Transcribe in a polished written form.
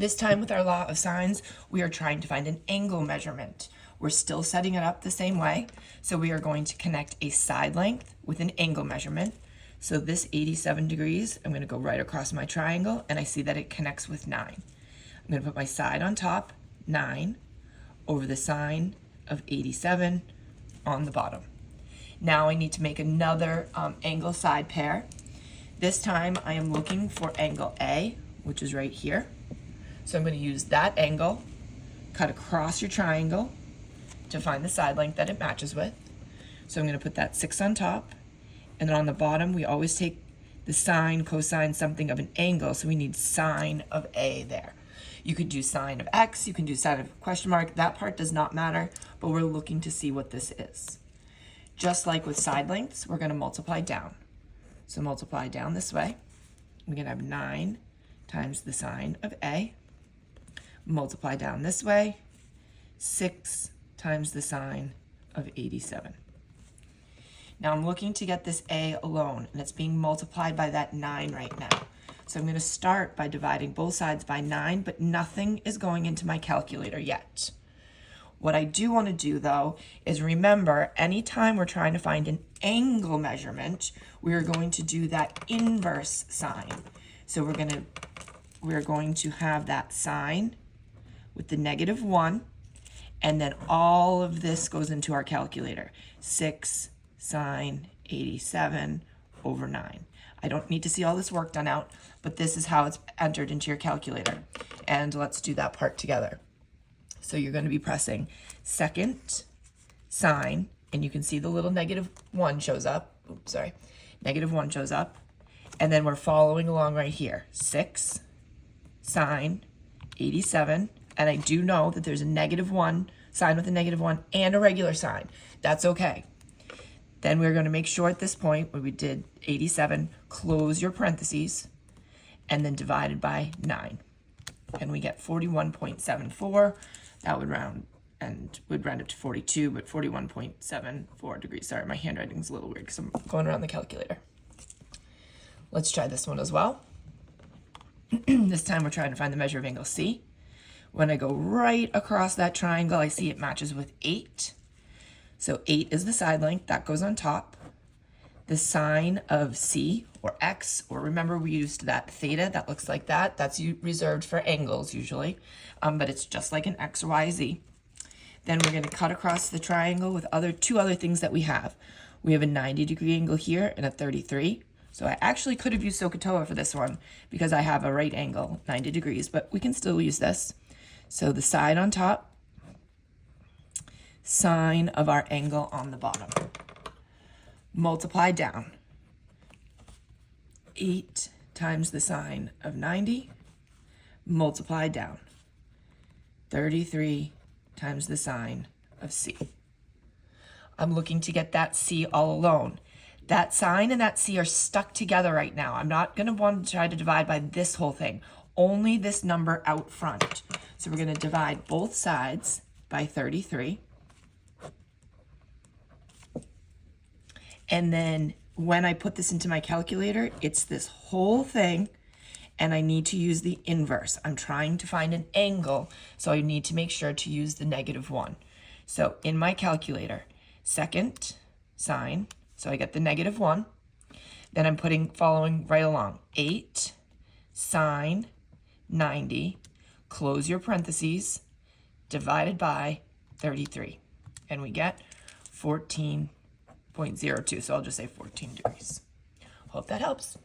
This time with our law of sines, we are trying to find an angle measurement. We're still setting it up the same way. So we are going to connect a side length with an angle measurement. So this 87 degrees, I'm going to go right across my triangle, and I see that it connects with 9. I'm going to put my side on top, 9, over the sine of 87 on the bottom. Now I need to make another angle side pair. This time I am looking for angle A, which is right here. So I'm going to use that angle, cut across your triangle to find the side length that it matches with. So I'm going to put that 6 on top, and then on the bottom we always take the sine, cosine, something of an angle, so we need sine of A there. You could do sine of X, you can do sine of question mark, that part does not matter, but we're looking to see what this is. Just like with side lengths, we're going to multiply down. So multiply down this way. We're going to have 9 times the sine of A. Multiply down this way, 6 times the sine of 87. Now I'm looking to get this A alone, and it's being multiplied by that 9 right now. So I'm going to start by dividing both sides by 9, but nothing is going into my calculator yet. What I do want to do, though, is remember, anytime we're trying to find an angle measurement, we are going to do that inverse sign. So we're going to have that sign with the -1, and then all of this goes into our calculator. 6 sine 87 over 9. I don't need to see all this work done out, but this is how it's entered into your calculator. And let's do that part together. So you're going to be pressing second sine, and you can see the little -1 shows up. Oops, sorry. -1 shows up. And then we're following along right here. 6 sine 87. And I do know that there's a -1, sign with a -1, and a regular sign. That's okay. Then we're going to make sure at this point, where we did 87, close your parentheses, and then divided by 9. And we get 41.74. That would round up to 42, but 41.74 degrees. Sorry, my handwriting's a little weird because I'm going around the calculator. Let's try this one as well. This time we're trying to find the measure of angle C. When I go right across that triangle, I see it matches with 8. So 8 is the side length, that goes on top. The sine of C, or X, or remember we used that theta, that looks like that. That's reserved for angles usually, but it's just like an X, Y, Z. Then we're going to cut across the triangle with two other things that we have. We have a 90-degree angle here and a 33. So I actually could have used SOHCAHTOA for this one because I have a right angle, 90 degrees, but we can still use this. So the side on top, sine of our angle on the bottom. Multiply down. 8 times the sine of 90. Multiply down. 33 times the sine of C. I'm looking to get that C all alone. That sine and that C are stuck together right now. I'm not going to want to try to divide by this whole thing, only this number out front. So we're going to divide both sides by 33. And then when I put this into my calculator, it's this whole thing, and I need to use the inverse. I'm trying to find an angle, so I need to make sure to use the -1. So in my calculator, second sine, so I get the -1. Then I'm following right along. 8 sine 90, close your parentheses, divided by 33. And we get 14.02. So I'll just say 14 degrees. Hope that helps.